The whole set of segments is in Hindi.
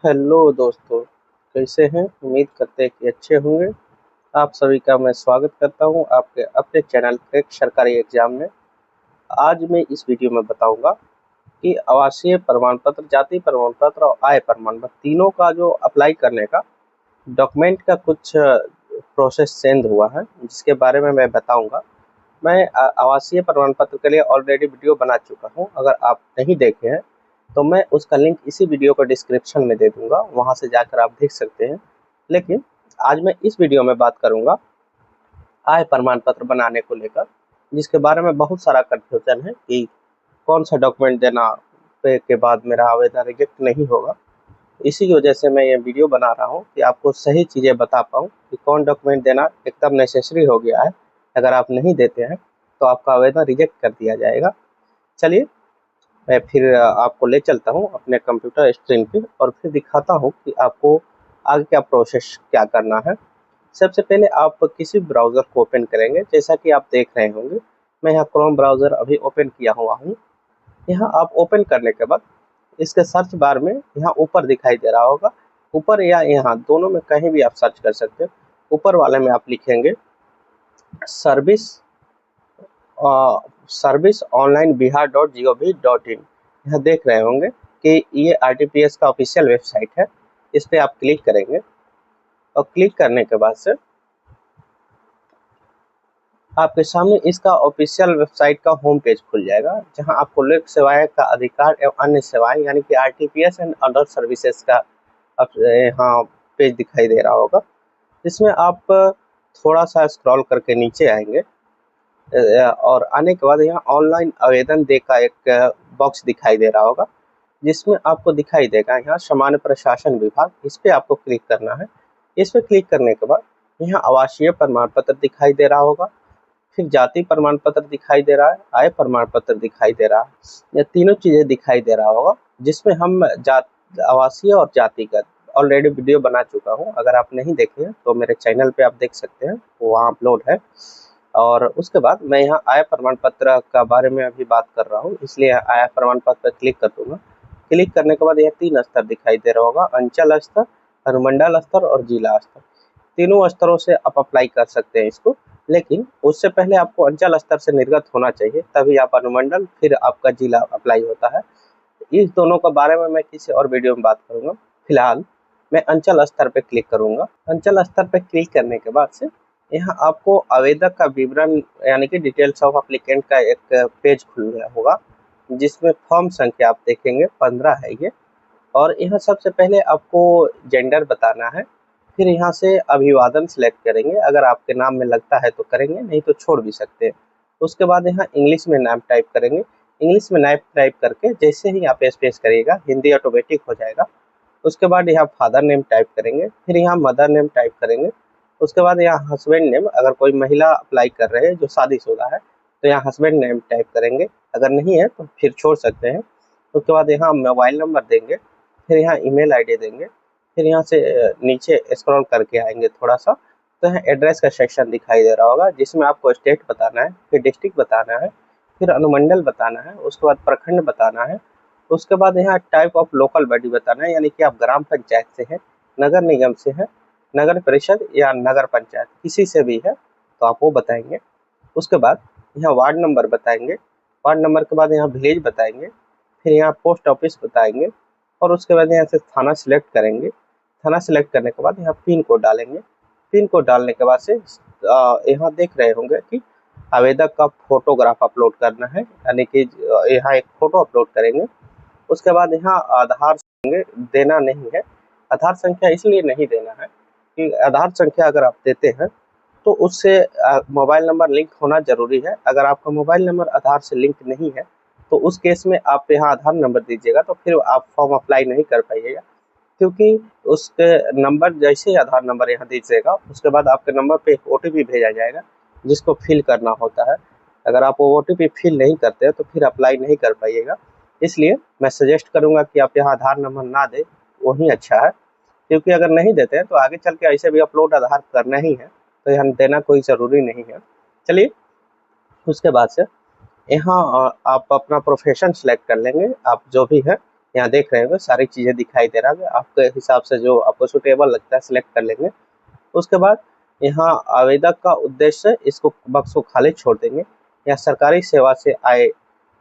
हेलो दोस्तों, कैसे हैं? उम्मीद करते हैं कि अच्छे होंगे। आप सभी का मैं स्वागत करता हूं आपके अपने चैनल क्रैक सरकारी एग्जाम में। आज मैं इस वीडियो में बताऊंगा कि आवासीय प्रमाण पत्र, जाति प्रमाण पत्र और आय प्रमाण पत्र तीनों का जो अप्लाई करने का डॉक्यूमेंट का कुछ प्रोसेस चेंज हुआ है, जिसके बारे में मैं बताऊंगा। मैं आवासीय प्रमाण पत्र के लिए ऑलरेडी वीडियो बना चुका हूं। अगर आप नहीं देखे हैं तो मैं उसका लिंक इसी वीडियो को डिस्क्रिप्शन में दे दूंगा, वहां से जाकर आप देख सकते हैं। लेकिन आज मैं इस वीडियो में बात करूंगा आय प्रमाण पत्र बनाने को लेकर, जिसके बारे में बहुत सारा कंफ्यूजन है कि कौन सा डॉक्यूमेंट देना के बाद मेरा आवेदन रिजेक्ट नहीं होगा। इसी की वजह से मैं ये वीडियो बना रहा हूँ कि आपको सही चीज़ें बता पाऊँ कि कौन डॉक्यूमेंट देना एकदम नेसेसरी हो गया है। अगर आप नहीं देते हैं तो आपका आवेदन रिजेक्ट कर दिया जाएगा। चलिए मैं फिर आपको ले चलता हूँ अपने कंप्यूटर स्क्रीन पे और फिर दिखाता हूँ कि आपको आगे क्या प्रोसेस क्या करना है। सबसे पहले आप किसी ब्राउज़र को ओपन करेंगे, जैसा कि आप देख रहे होंगे। मैं यहाँ क्रोम ब्राउज़र अभी ओपन किया हुआ हूँ। यहाँ आप ओपन करने के बाद इसके सर्च बार में यहाँ ऊपर दिखाई दे रहा होगा, ऊपर या यहाँ दोनों में कहीं भी आप सर्च कर सकते हो। ऊपर वाले में आप लिखेंगे service service online Bihar .gov.in। यहाँ देख रहे होंगे कि ये RTPS का ऑफिशियल वेबसाइट है। इस पर आप क्लिक करेंगे और क्लिक करने के बाद से आपके सामने इसका ऑफिशियल वेबसाइट का होम पेज खुल जाएगा, जहां आपको लोक सेवाएं का अधिकार एवं अन्य सेवाएं यानी कि RTPS एंड अदर सर्विसेज का यहाँ पेज दिखाई दे रहा होगा। इसमें आप थोड़ा सा स्क्रॉल करके नीचे आएंगे और आने के बाद यहाँ ऑनलाइन आवेदन दे का एक बॉक्स दिखाई दे रहा होगा, जिसमें आपको दिखाई देगा यहाँ सामान्य प्रशासन विभाग। इस पर आपको क्लिक करना है। इस पर क्लिक करने के बाद यहाँ आवासीय प्रमाण पत्र दिखाई दे रहा होगा, फिर जाति प्रमाण पत्र दिखाई दे रहा है, आय प्रमाण पत्र दिखाई दे रहा है। ये तीनों चीज़ें दिखाई दे रहा होगा, जिसमें हम आवासीय और जाति का ऑलरेडी वीडियो बना चुका हूँ। अगर आप नहीं देखे हैं तो मेरे चैनल पे आप देख सकते हैं, वहाँ अपलोड है। और उसके बाद मैं यहाँ आय प्रमाण पत्र का बारे में अभी बात कर रहा हूँ, इसलिए आय प्रमाण पत्र पर क्लिक कर दूंगा। क्लिक करने के बाद यह 3 स्तर दिखाई दे रहा होगा, अंचल स्तर, अनुमंडल स्तर और जिला स्तर। तीनों स्तरों से आप अप्लाई कर सकते हैं इसको, लेकिन उससे पहले आपको अंचल स्तर से निर्गत होना चाहिए, तभी आप अनुमंडल फिर आपका जिला अप्लाई होता है। इस दोनों के बारे में मैं किसी और वीडियो में बात करूंगा। फिलहाल मैं अंचल स्तर पर क्लिक करूंगा। अंचल स्तर पर क्लिक करने के बाद से यहाँ आपको आवेदक का विवरण यानी कि डिटेल्स ऑफ एप्लीकेंट का एक पेज खुल गया होगा, जिसमें फॉर्म संख्या आप देखेंगे 15 है ये। और यहाँ सबसे पहले आपको जेंडर बताना है, फिर यहाँ से अभिवादन सिलेक्ट करेंगे। अगर आपके नाम में लगता है तो करेंगे, नहीं तो छोड़ भी सकते हैं। उसके बाद यहाँ इंग्लिश में नाम टाइप करेंगे। इंग्लिश में नाम टाइप करके जैसे ही आप स्पेस करिएगा, हिंदी ऑटोमेटिक हो जाएगा। उसके बाद यहाँ फादर नेम टाइप करेंगे, फिर यहाँ मदर नेम टाइप करेंगे। उसके बाद यहाँ हस्बैंड नेम, अगर कोई महिला अप्लाई कर रहे हैं जो शादीशुदा है तो यहाँ हस्बैंड नेम टाइप करेंगे, अगर नहीं है तो फिर छोड़ सकते हैं। उसके बाद यहाँ मोबाइल नंबर देंगे, फिर यहाँ ईमेल आईडी देंगे, फिर यहाँ से नीचे स्क्रॉल करके आएंगे थोड़ा सा, तो यहाँ एड्रेस का सेक्शन दिखाई दे रहा होगा, जिसमें आपको स्टेट बताना है, फिर डिस्ट्रिक्ट बताना है, फिर अनुमंडल बताना है, उसके बाद प्रखंड बताना है। उसके बाद यहाँ टाइप ऑफ लोकल बॉडी बताना है, यानी कि आप ग्राम पंचायत से हैं, नगर निगम से हैं, नगर परिषद या नगर पंचायत किसी से भी है तो आप वो बताएंगे। उसके बाद यहाँ वार्ड नंबर बताएंगे, वार्ड नंबर के बाद यहाँ विलेज बताएंगे, फिर यहाँ पोस्ट ऑफिस बताएंगे और उसके बाद यहाँ से थाना सिलेक्ट करेंगे। थाना सिलेक्ट करने के बाद यहाँ पिन कोड डालेंगे। पिन कोड डालने के बाद से यहाँ देख रहे होंगे कि आवेदक का फोटोग्राफ अपलोड करना है, यानी कि यहाँ एक फोटो अपलोड करेंगे। उसके बाद यहाँ आधार देना नहीं है। आधार संख्या इसलिए नहीं देना है कि आधार संख्या अगर आप देते हैं तो उससे मोबाइल नंबर लिंक होना जरूरी है। अगर आपका मोबाइल नंबर आधार से लिंक नहीं है तो उस केस में आप यहाँ आधार नंबर दीजिएगा, तो फिर आप फॉर्म अप्लाई नहीं कर पाइएगा, क्योंकि उसके नंबर जैसे ही आधार नंबर यहाँ दीजिएगा उसके बाद आपके नंबर पे एक OTP भेजा जाएगा, जिसको फिल करना होता है। अगर आप वो OTP फिल नहीं करते हैं तो फिर अप्लाई नहीं कर पाइएगा। इसलिए मैं सजेस्ट करूँगा कि आप यहाँ आधार नंबर ना दें, वही अच्छा है, क्योंकि अगर नहीं देते हैं तो आगे चल के ऐसे भी अपलोड आधार करना ही है, तो यहाँ देना कोई ज़रूरी नहीं है। चलिए उसके बाद से यहाँ आप अपना प्रोफेशन सिलेक्ट कर लेंगे, आप जो भी है। यहाँ देख रहे होंगे सारी चीज़ें दिखाई दे रहा है। आपके हिसाब से जो आपको सुटेबल लगता है सिलेक्ट कर लेंगे। उसके बाद यहाँ आवेदक का उद्देश्य इसको बक्स को खाली छोड़ देंगे। यहाँ सरकारी सेवा से आए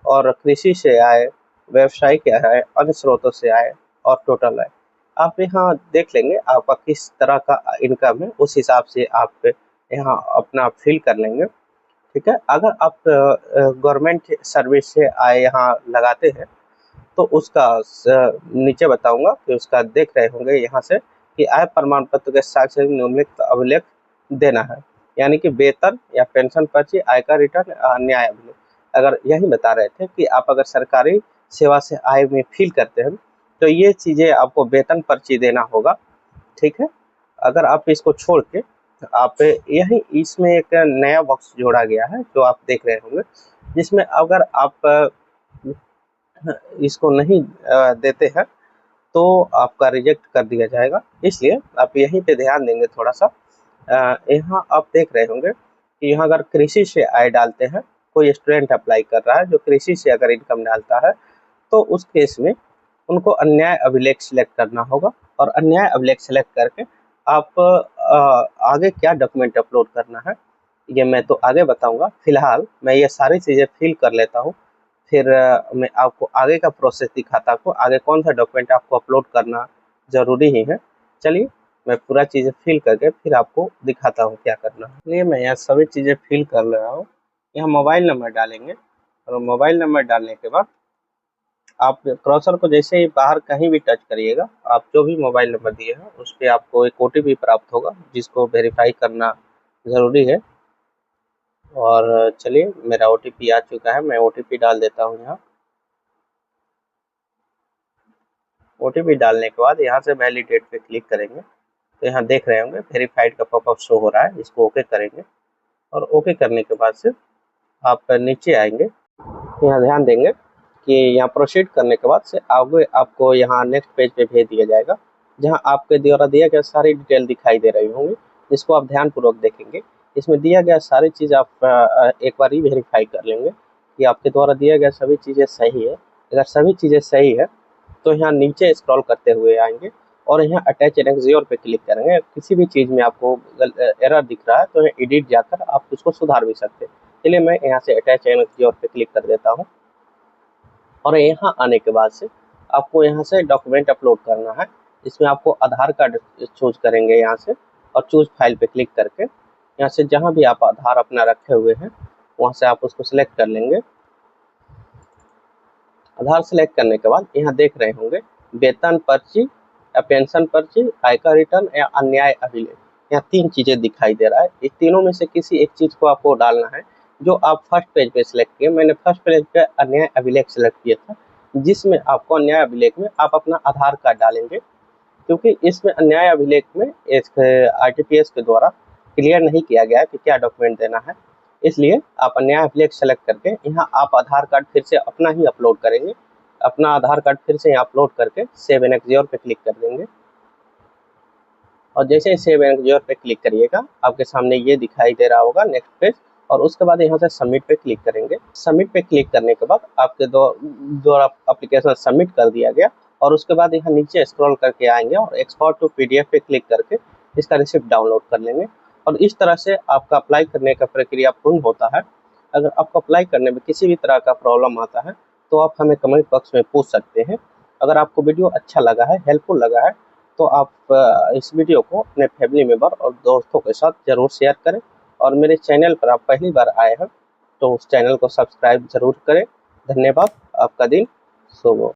और कृषि से आए, व्यवसाय के आए, अन्य स्रोतों से आए और टोटल आए। आप यहाँ देख लेंगे आपका किस तरह का इनकम है, उस हिसाब से आप यहाँ अपना फिल कर लेंगे। ठीक है, अगर आप गवर्नमेंट सर्विस से आए यहाँ लगाते हैं तो उसका नीचे बताऊंगा कि उसका देख रहे होंगे यहाँ से कि आय प्रमाण पत्र के साथ निम्नलिखित अभिलेख देना है, यानी कि वेतन या पेंशन पर्ची, आयकर रिटर्न, अन्य आय अभिलेख। अगर यही बता रहे थे कि आप अगर सरकारी सेवा से आय में फिल करते हैं तो ये चीज़ें आपको वेतन पर्ची देना होगा। ठीक है, अगर आप इसको छोड़ के आप यही इसमें एक नया बॉक्स जोड़ा गया है जो आप देख रहे होंगे, जिसमें अगर आप इसको नहीं देते हैं तो आपका रिजेक्ट कर दिया जाएगा। इसलिए आप यहीं पे ध्यान देंगे थोड़ा सा। यहाँ आप देख रहे होंगे कि यहाँ अगर कृषि से आय डालते हैं, कोई स्टूडेंट अप्लाई कर रहा है जो कृषि से अगर इनकम डालता है तो उस केस में उनको अन्याय अभिलेख सिलेक्ट करना होगा। और अन्याय अभिलेख सिलेक्ट करके आप आगे क्या डॉक्यूमेंट अपलोड करना है ये मैं तो आगे बताऊंगा। फिलहाल मैं ये सारी चीज़ें फिल कर लेता हूँ, फिर मैं आपको आगे का प्रोसेस दिखाता हूँ, आगे कौन सा डॉक्यूमेंट आपको अपलोड करना ज़रूरी ही है। चलिए मैं पूरा चीज़ें फिल करके फिर आपको दिखाता हूँ क्या करना है। इसलिए मैं यहाँ सभी चीज़ें फिल कर ले रहा हूँ। यहाँ मोबाइल नंबर डालेंगे और मोबाइल नंबर डालने के बाद आप क्रॉसर को जैसे ही बाहर कहीं भी टच करिएगा, आप जो भी मोबाइल नंबर दिए हैं उस पर आपको एक OTP प्राप्त होगा जिसको वेरीफाई करना ज़रूरी है। और चलिए मेरा OTP आ चुका है, मैं OTP डाल देता हूँ। यहाँ OTP डालने के बाद यहाँ से वैलिडेट पे क्लिक करेंगे तो यहाँ देख रहे होंगे वेरीफाइड का पॉपअप शो हो रहा है, इसको ओके करेंगे। और ओके करने के बाद से आप नीचे आएंगे, यहाँ ध्यान देंगे कि यहाँ प्रोसीड करने के बाद से आगे आपको यहाँ नेक्स्ट पेज पे भेज दिया जाएगा, जहाँ आपके द्वारा दिया गया सारी डिटेल दिखाई दे रही होंगी, जिसको आप ध्यानपूर्वक देखेंगे। इसमें दिया गया सारी चीज़ आप एक बार ही वेरीफाई कर लेंगे कि आपके द्वारा दिया गया सभी चीज़ें सही है। अगर सभी चीज़ें सही है तो यहाँ नीचे स्क्रॉल करते हुए आएंगे और यहाँ अटैच एनेक्सियोर पे क्लिक करेंगे। किसी भी चीज़ में आपको एरर दिख रहा है तो एडिट जाकर आप उसको सुधार भी सकते हैं। चलिए मैं यहाँ से अटैच एनेक्सियोर पे क्लिक कर देता हूँ। और यहाँ आने के बाद से आपको यहाँ से डॉक्यूमेंट अपलोड करना है। इसमें आपको आधार कार्ड चूज करेंगे यहाँ से, और चूज फाइल पे क्लिक करके यहाँ से जहाँ भी आप आधार अपना रखे हुए हैं वहाँ से आप उसको सिलेक्ट कर लेंगे। आधार सेलेक्ट करने के बाद यहाँ देख रहे होंगे वेतन पर्ची या पेंशन पर्ची, आयकर रिटर्न या अन्याय अभिलेख। यहाँ 3 चीज़ें दिखाई दे रहा है। इस तीनों में से किसी एक चीज़ को आपको डालना है जो आप फर्स्ट पेज पे सिलेक्ट किए। मैंने फर्स्ट पेज पे अन्याय अभिलेख सिलेक्ट किया था, जिसमें आपको अन्याय अभिलेख में आप अपना आधार कार्ड डालेंगे, क्योंकि इसमें अन्याय अभिलेख में RTPS के द्वारा क्लियर नहीं किया गया है कि क्या डॉक्यूमेंट देना है। इसलिए आप अन्याय अभिलेख सेलेक्ट करके यहाँ आप आधार कार्ड फिर से अपना ही अपलोड करेंगे। अपना आधार कार्ड फिर से यहाँ अपलोड करके सेव एनेक्सियोर पे क्लिक कर देंगे। और जैसे ही सेव एनेक्सियोर पे क्लिक करिएगा आपके सामने ये दिखाई दे रहा होगा नेक्स्ट पेज, और उसके बाद यहाँ से सबमिट पे क्लिक करेंगे। सबमिट पे क्लिक करने के बाद आपके द्वारा एप्लीकेशन सबमिट कर दिया गया। और उसके बाद यहाँ नीचे स्क्रॉल करके आएंगे और एक्सपोर्ट टू PDF पे क्लिक करके इसका रिसिप्ट डाउनलोड कर लेंगे। और इस तरह से आपका अप्लाई करने का प्रक्रिया पूर्ण होता है। अगर आपको अप्लाई करने में किसी भी तरह का प्रॉब्लम आता है तो आप हमें कमेंट बॉक्स में पूछ सकते हैं। अगर आपको वीडियो अच्छा लगा है, हेल्पफुल लगा है, तो आप इस वीडियो को अपने फैमिली मेम्बर और दोस्तों के साथ ज़रूर शेयर करें। और मेरे चैनल पर आप पहली बार आए हैं तो उस चैनल को सब्सक्राइब ज़रूर करें। धन्यवाद। आपका दिन शुभ हो।